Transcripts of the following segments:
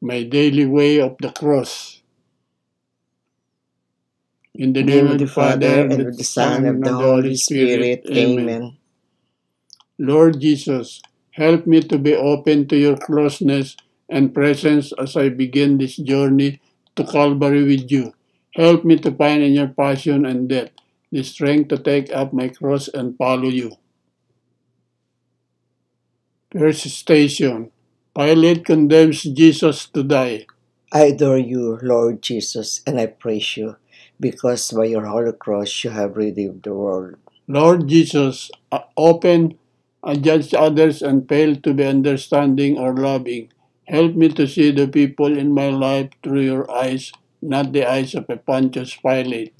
my daily way of the cross. In the name of the Father, and of the Son, and of the Holy Spirit. Amen. Lord Jesus, help me to be open to your closeness and presence as I begin this journey to Calvary with you. Help me to find in your passion and death the strength to take up my cross and follow you. First station. Pilate condemns Jesus to die. I adore you, Lord Jesus, and I praise you, because by your holy cross you have redeemed the world. Lord Jesus, often I judge others and fail to be understanding or loving. Help me to see the people in my life through your eyes, not the eyes of a Pontius Pilate.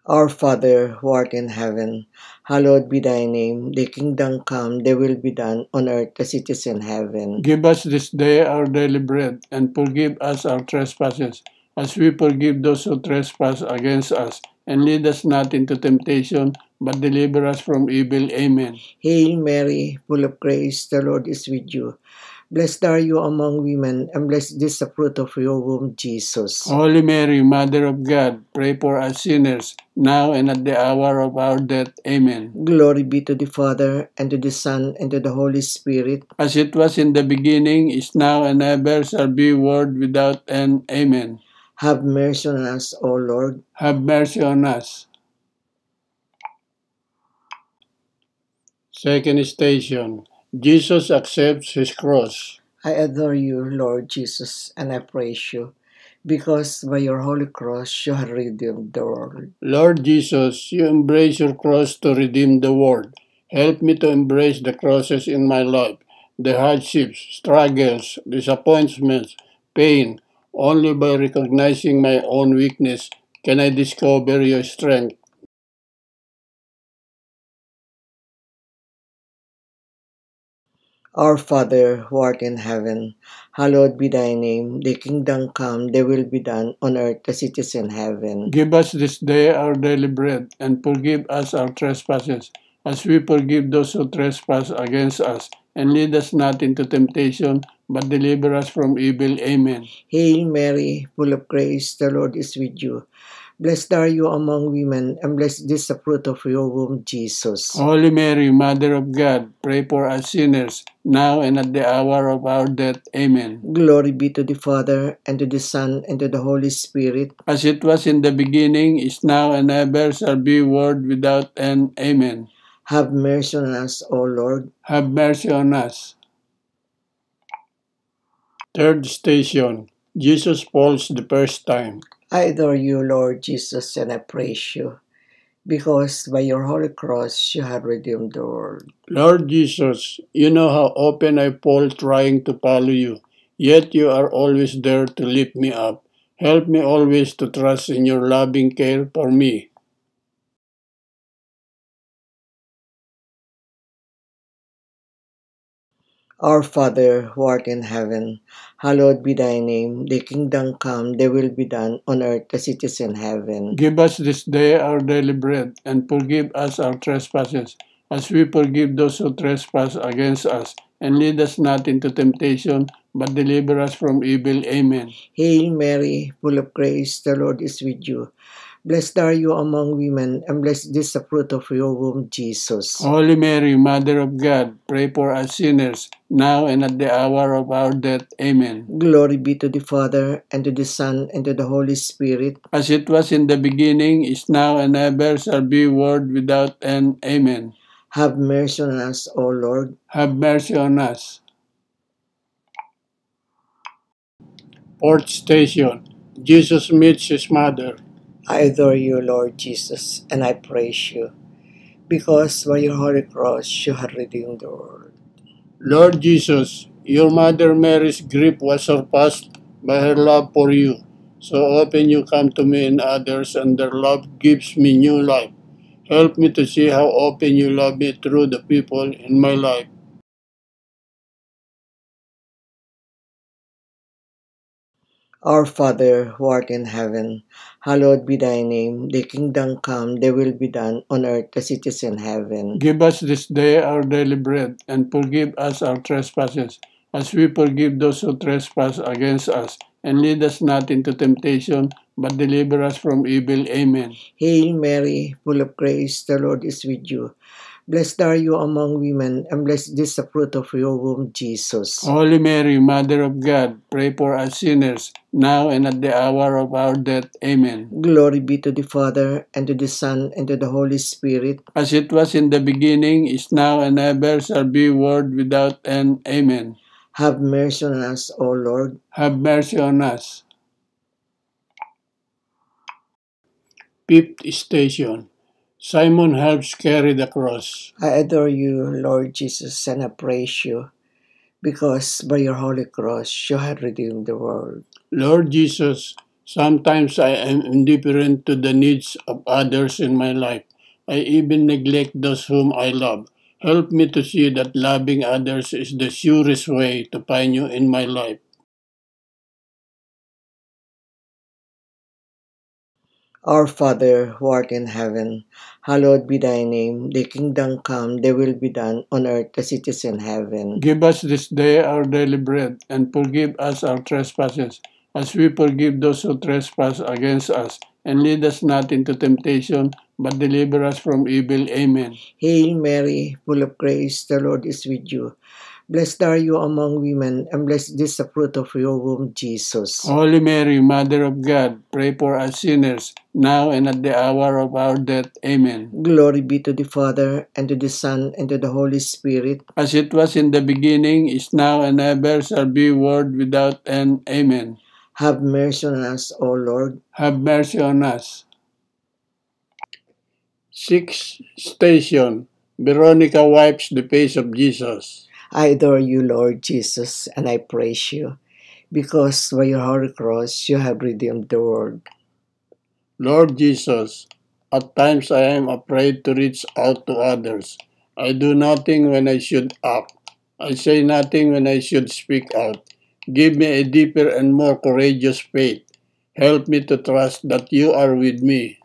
Our Father, who art in heaven, hallowed be thy name. Thy kingdom come, thy will be done, on earth as it is in heaven. Give us this day our daily bread, and forgive us our trespasses, as we forgive those who trespass against us. And lead us not into temptation, but deliver us from evil. Amen. Hail Mary, full of grace, the Lord is with you. Blessed are you among women, and blessed is the fruit of your womb, Jesus. Holy Mary, Mother of God, pray for us sinners, now and at the hour of our death. Amen. Glory be to the Father, and to the Son, and to the Holy Spirit. As it was in the beginning, is now, and ever shall be, world without end. Amen. Have mercy on us, O Lord. Have mercy on us. Second station. Jesus accepts his cross. I adore you, Lord Jesus, and I praise you, because by your holy cross you have redeemed the world. Lord Jesus, you embrace your cross to redeem the world. Help me to embrace the crosses in my life, the hardships, struggles, disappointments, pain. Only by recognizing my own weakness can I discover your strength. Our Father, who art in heaven, hallowed be thy name. Thy kingdom come, thy will be done, on earth as it is in heaven. Give us this day our daily bread, and forgive us our trespasses, as we forgive those who trespass against us. And lead us not into temptation, but deliver us from evil. Amen. Hail Mary, full of grace, the Lord is with you. Blessed are you among women, and blessed is the fruit of your womb, Jesus. Holy Mary, Mother of God, pray for us sinners, now and at the hour of our death. Amen. Glory be to the Father, and to the Son, and to the Holy Spirit. As it was in the beginning, is now, and ever shall be, world without end. Amen. Have mercy on us, O Lord. Have mercy on us. Third station. Jesus falls the first time. I adore you, Lord Jesus, and I praise you, because by your holy cross you have redeemed the world. Lord Jesus, you know how often I fall trying to follow you, yet you are always there to lift me up. Help me always to trust in your loving care for me. Our Father, who art in heaven, hallowed be thy name. Thy kingdom come, thy will be done, on earth as it is in heaven. Give us this day our daily bread, and forgive us our trespasses, as we forgive those who trespass against us. And lead us not into temptation, but deliver us from evil. Amen. Hail Mary, full of grace, the Lord is with you. Blessed are you among women, and blessed is the fruit of your womb, Jesus. Holy Mary, Mother of God, pray for us sinners, now and at the hour of our death. Amen. Glory be to the Father, and to the Son, and to the Holy Spirit. As it was in the beginning, is now, and ever shall be, world without end. Amen. Have mercy on us, O Lord. Have mercy on us. Fourth station. Jesus meets his mother. I adore you, Lord Jesus, and I praise you, because by your holy cross you have redeemed the world. Lord Jesus, your mother Mary's grief was surpassed by her love for you. So often you come to me and others, and their love gives me new life. Help me to see how often you love me through the people in my life. Our Father, who art in heaven, hallowed be thy name. Thy kingdom come, thy will be done on earth as it is in heaven. Give us this day our daily bread, and forgive us our trespasses, as we forgive those who trespass against us. And lead us not into temptation, but deliver us from evil. Amen. Hail Mary, full of grace, the Lord is with you. Blessed are you among women, and blessed is the fruit of your womb, Jesus. Holy Mary, Mother of God, pray for us sinners, now and at the hour of our death. Amen. Glory be to the Father, and to the Son, and to the Holy Spirit. As it was in the beginning, is now, and ever shall be, world without end. Amen. Have mercy on us, O Lord. Have mercy on us. Fifth station. Simon helps carry the cross. I adore you, Lord Jesus, and I praise you, because by your holy cross you have redeemed the world. Lord Jesus, sometimes I am indifferent to the needs of others in my life. I even neglect those whom I love. Help me to see that loving others is the surest way to find you in my life. Our Father, who art in heaven, hallowed be thy name. Thy kingdom come, thy will be done on earth as it is in heaven. Give us this day our daily bread, and forgive us our trespasses, as we forgive those who trespass against us. And lead us not into temptation, but deliver us from evil. Amen. Hail Mary, full of grace, the Lord is with you. Blessed are you among women, and blessed is the fruit of your womb, Jesus. Holy Mary, Mother of God, pray for us sinners, now and at the hour of our death. Amen. Glory be to the Father, and to the Son, and to the Holy Spirit. As it was in the beginning, is now, and ever shall be, world without end. Amen. Have mercy on us, O Lord. Have mercy on us. Sixth station. Veronica wipes the face of Jesus. I adore you, Lord Jesus, and I praise you, because by your holy cross you have redeemed the world. Lord Jesus, at times I am afraid to reach out to others. I do nothing when I should act. I say nothing when I should speak out. Give me a deeper and more courageous faith. Help me to trust that you are with me.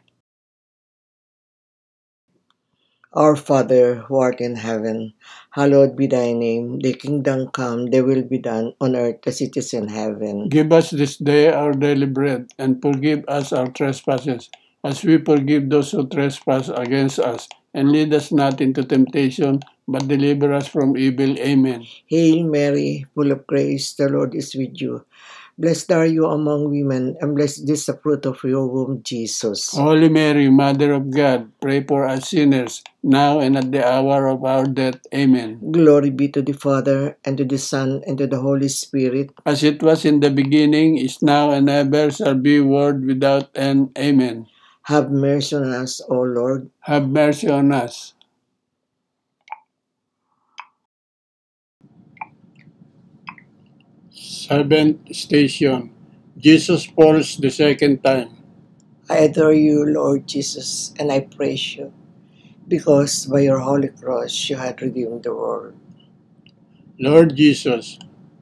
Our Father, who art in heaven, hallowed be thy name. Thy kingdom come, thy will be done on earth as it is in heaven. Give us this day our daily bread, and forgive us our trespasses, as we forgive those who trespass against us. And lead us not into temptation, but deliver us from evil. Amen. Hail Mary, full of grace, the Lord is with you. Blessed are you among women, and blessed is the fruit of your womb, Jesus. Holy Mary, Mother of God, pray for us sinners, now and at the hour of our death. Amen. Glory be to the Father, and to the Son, and to the Holy Spirit. As it was in the beginning, is now, and ever shall be, world without end. Amen. Have mercy on us, O Lord. Have mercy on us. Seventh station. Jesus falls the second time. I adore you, Lord Jesus, and I praise you, because by your holy cross you have redeemed the world. Lord Jesus,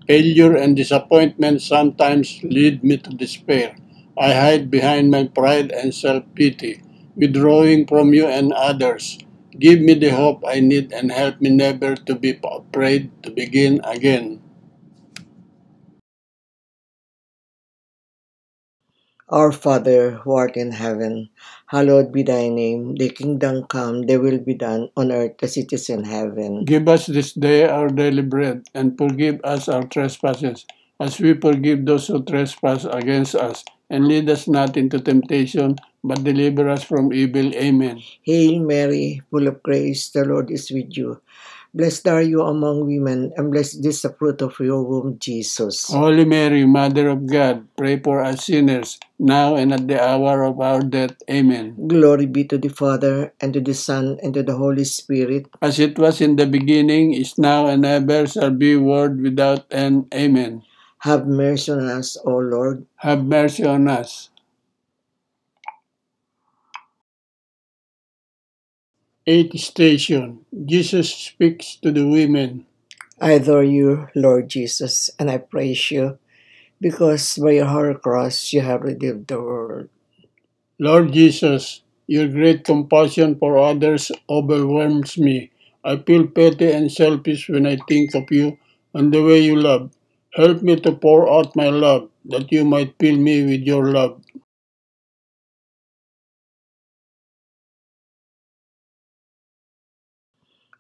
failure and disappointment sometimes lead me to despair. I hide behind my pride and self-pity, withdrawing from you and others. Give me the hope I need and help me never to be afraid to begin again. Our Father, who art in heaven, hallowed be thy name. Thy kingdom come, thy will be done on earth as it is in heaven. Give us this day our daily bread, and forgive us our trespasses, as we forgive those who trespass against us. And lead us not into temptation, but deliver us from evil. Amen. Hail Mary, full of grace, the Lord is with you. Blessed are you among women, and blessed is the fruit of your womb, Jesus. Holy Mary, Mother of God, pray for us sinners, now and at the hour of our death. Amen. Glory be to the Father, and to the Son, and to the Holy Spirit. As it was in the beginning, is now, and ever shall be, world without end. Amen. Have mercy on us, O Lord. Have mercy on us. Eighth station. Jesus speaks to the women. I adore you, Lord Jesus, and I praise you, because by your holy cross you have redeemed the world. Lord Jesus, your great compassion for others overwhelms me. I feel petty and selfish when I think of you and the way you love. Help me to pour out my love, that you might fill me with your love.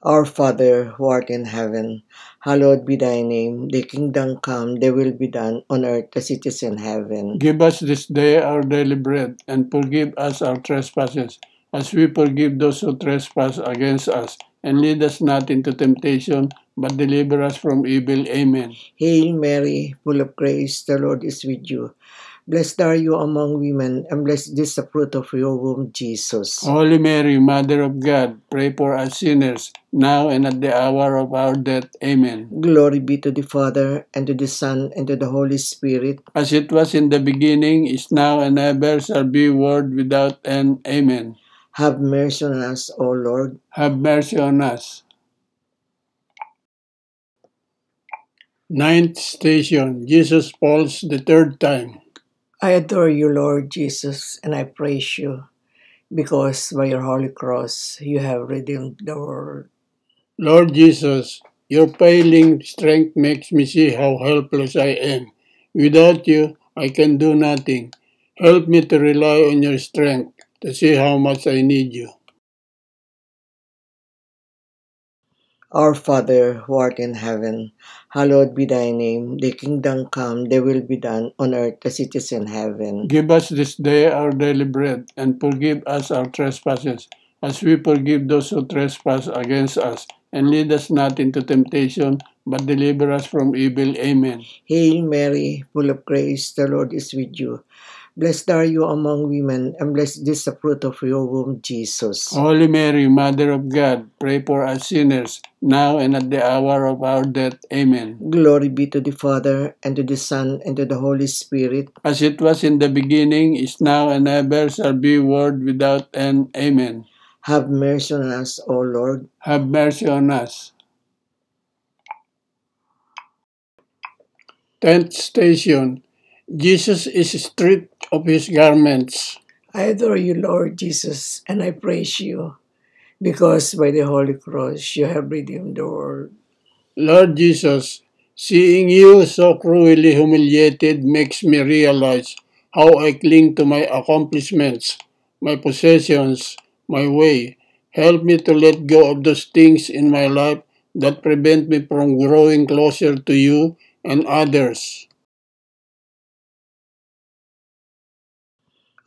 Our Father, who art in heaven, hallowed be thy name. Thy kingdom come, thy will be done on earth as it is in heaven. Give us this day our daily bread, and forgive us our trespasses, as we forgive those who trespass against us. And lead us not into temptation, but deliver us from evil. Amen. Hail Mary, full of grace, the Lord is with you. Blessed are you among women, and blessed is the fruit of your womb, Jesus. Holy Mary, Mother of God, pray for us sinners, now and at the hour of our death. Amen. Glory be to the Father, and to the Son, and to the Holy Spirit. As it was in the beginning, is now, and ever shall be, world without end. Amen. Have mercy on us, O Lord. Have mercy on us. Ninth station, Jesus falls the third time. I adore you, Lord Jesus, and I praise you, because by your holy cross you have redeemed the world. Lord Jesus, your failing strength makes me see how helpless I am. Without you, I can do nothing. Help me to rely on your strength, to see how much I need you. Our Father, who art in heaven, hallowed be thy name. Thy kingdom come, thy will be done on earth as it is in heaven. Give us this day our daily bread, and forgive us our trespasses, as we forgive those who trespass against us. And lead us not into temptation, but deliver us from evil. Amen. Hail Mary, full of grace, the Lord is with you. Blessed are you among women, and blessed is the fruit of your womb, Jesus. Holy Mary, Mother of God, pray for us sinners, now and at the hour of our death. Amen. Glory be to the Father, and to the Son, and to the Holy Spirit. As it was in the beginning, is now, and ever shall be, world without end. Amen. Have mercy on us, O Lord. Have mercy on us. 10th station, Jesus is stripped of his garments. I adore you, Lord Jesus, and I praise you, because by the holy cross you have redeemed the world. Lord Jesus, seeing you so cruelly humiliated makes me realize how I cling to my accomplishments, my possessions, my way. Help me to let go of those things in my life that prevent me from growing closer to you and others.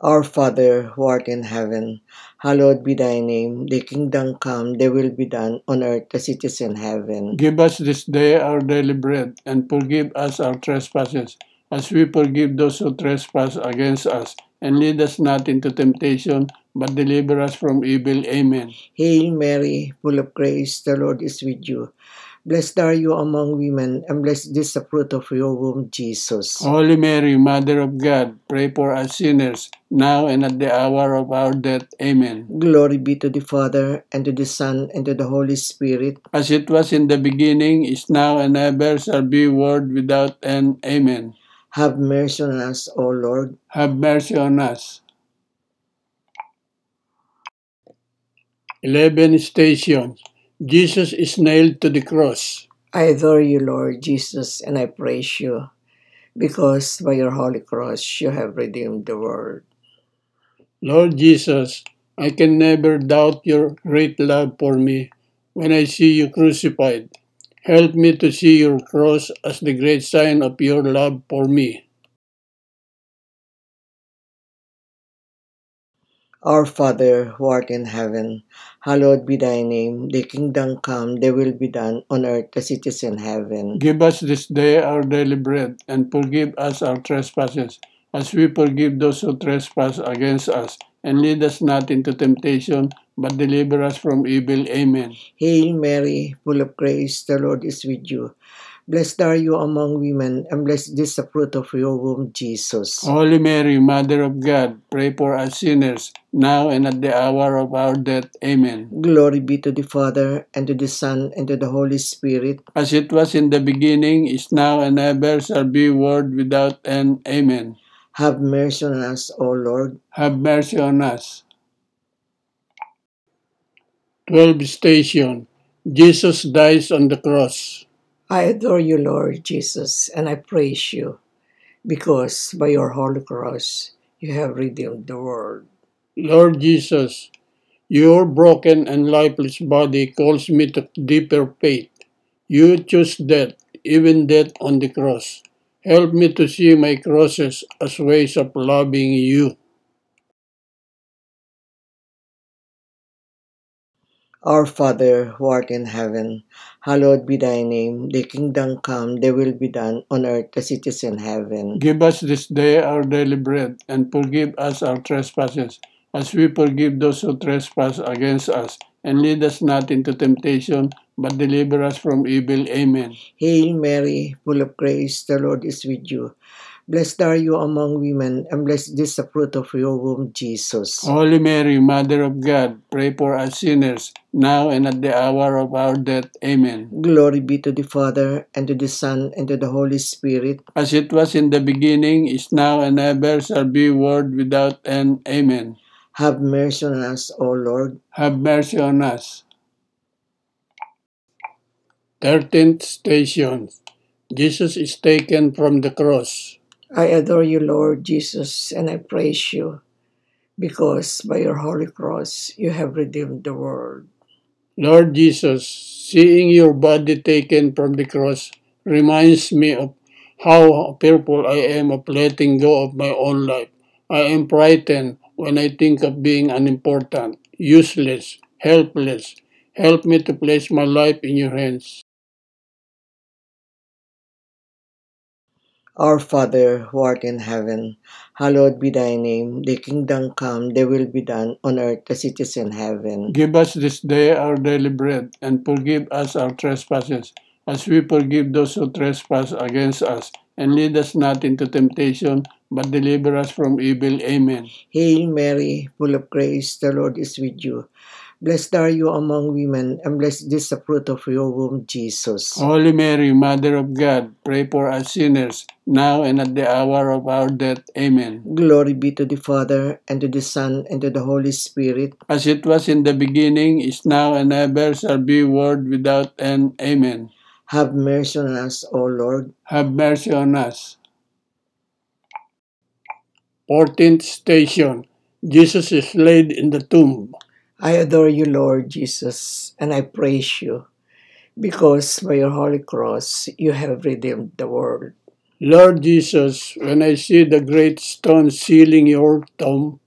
Our Father, who art in heaven, hallowed be thy name. Thy kingdom come, thy will be done on earth as it is in heaven. Give us this day our daily bread, and forgive us our trespasses, as we forgive those who trespass against us. And lead us not into temptation, but deliver us from evil. Amen. Hail Mary, full of grace, the Lord is with you. Blessed are you among women, and blessed is the fruit of your womb, Jesus. Holy Mary, Mother of God, pray for us sinners, now and at the hour of our death. Amen. Glory be to the Father, and to the Son, and to the Holy Spirit. As it was in the beginning, is now, and ever shall be, world without end. Amen. Have mercy on us, O Lord. Have mercy on us. 11 stations. Jesus is nailed to the cross. I adore you, Lord Jesus, and I praise you, because by your holy cross you have redeemed the world. Lord Jesus, I can never doubt your great love for me when I see you crucified. Help me to see your cross as the great sign of your love for me. Our Father, who art in heaven, hallowed be thy name. Thy kingdom come, thy will be done on earth as it is in heaven. Give us this day our daily bread, and forgive us our trespasses, as we forgive those who trespass against us. And lead us not into temptation, but deliver us from evil. Amen. Hail Mary, full of grace, the Lord is with you. Blessed are you among women, and blessed is the fruit of your womb, Jesus. Holy Mary, Mother of God, pray for us sinners, now and at the hour of our death. Amen. Glory be to the Father, and to the Son, and to the Holy Spirit. As it was in the beginning, is now, and ever shall be, world without end. Amen. Have mercy on us, O Lord. Have mercy on us. 12th station. Jesus dies on the cross. I adore you, Lord Jesus, and I praise you, because by your holy cross you have redeemed the world. Lord Jesus, your broken and lifeless body calls me to deeper faith. You choose death, even death on the cross. Help me to see my crosses as ways of loving you. Our Father, who art in heaven, hallowed be thy name. Thy kingdom come, thy will be done on earth as it is in heaven. Give us this day our daily bread, and forgive us our trespasses, as we forgive those who trespass against us. And lead us not into temptation, but deliver us from evil. Amen. Hail Mary, full of grace, the Lord is with you. Blessed are you among women, and blessed is the fruit of your womb, Jesus. Holy Mary, Mother of God, pray for us sinners, now and at the hour of our death. Amen. Glory be to the Father, and to the Son, and to the Holy Spirit. As it was in the beginning, is now, and ever shall be, world without end. Amen. Have mercy on us, O Lord. Have mercy on us. 13th station. Jesus is taken from the cross. I adore you, Lord Jesus, and I praise you, because by your holy cross you have redeemed the world. Lord Jesus, seeing your body taken from the cross reminds me of how fearful I am of letting go of my own life. I am frightened when I think of being unimportant, useless, helpless. Help me to place my life in your hands. Our Father, who art in heaven, hallowed be thy name. Thy kingdom come, thy will be done on earth as it is in heaven. Give us this day our daily bread, and forgive us our trespasses, as we forgive those who trespass against us. And lead us not into temptation, but deliver us from evil. Amen. Hail Mary, full of grace, the Lord is with you. Blessed are you among women, and blessed is the fruit of your womb, Jesus. Holy Mary, Mother of God, pray for us sinners, now and at the hour of our death. Amen. Glory be to the Father, and to the Son, and to the Holy Spirit. As it was in the beginning, is now, and ever shall be, world without end. Amen. Have mercy on us, O Lord. Have mercy on us. 14th station. Jesus is laid in the tomb. I adore you, Lord Jesus, and I praise you, because by your holy cross you have redeemed the world. Lord Jesus, when I see the great stone sealing your tomb,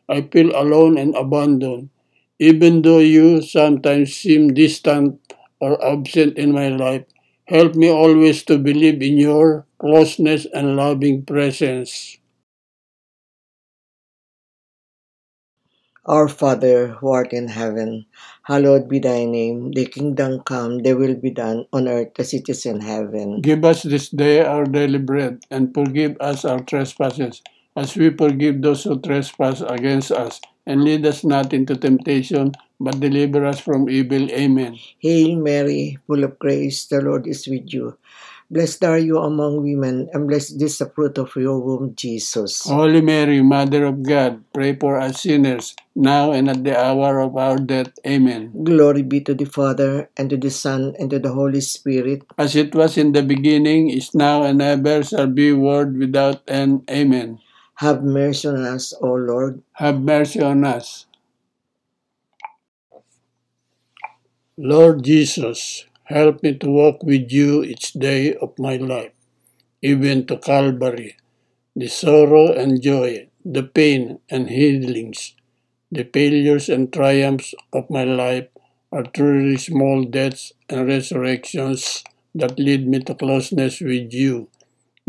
I feel alone and abandoned. Even though you sometimes seem distant or absent in my life, help me always to believe in your closeness and loving presence. Our Father, who art in heaven, hallowed be thy name. Thy kingdom come, thy will be done on earth as it is in heaven. Give us this day our daily bread, and forgive us our trespasses, as we forgive those who trespass against us. And lead us not into temptation, but deliver us from evil. Amen. Hail Mary, full of grace, the Lord is with you. Blessed are you among women, and blessed is the fruit of your womb, Jesus. Holy Mary, Mother of God, pray for us sinners, now and at the hour of our death. Amen. Glory be to the Father, and to the Son, and to the Holy Spirit. As it was in the beginning, is now, and ever shall be, world without end. Amen. Have mercy on us, O Lord. Have mercy on us. Lord Jesus, help me to walk with you each day of my life, even to Calvary, the sorrow and joy, the pain and healings, the failures and triumphs of my life are truly small deaths and resurrections that lead me to closeness with you.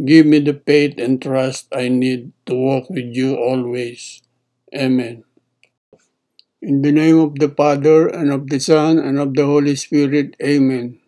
Give me the faith and trust I need to walk with you always. Amen. In the name of the Father, and of the Son, and of the Holy Spirit. Amen.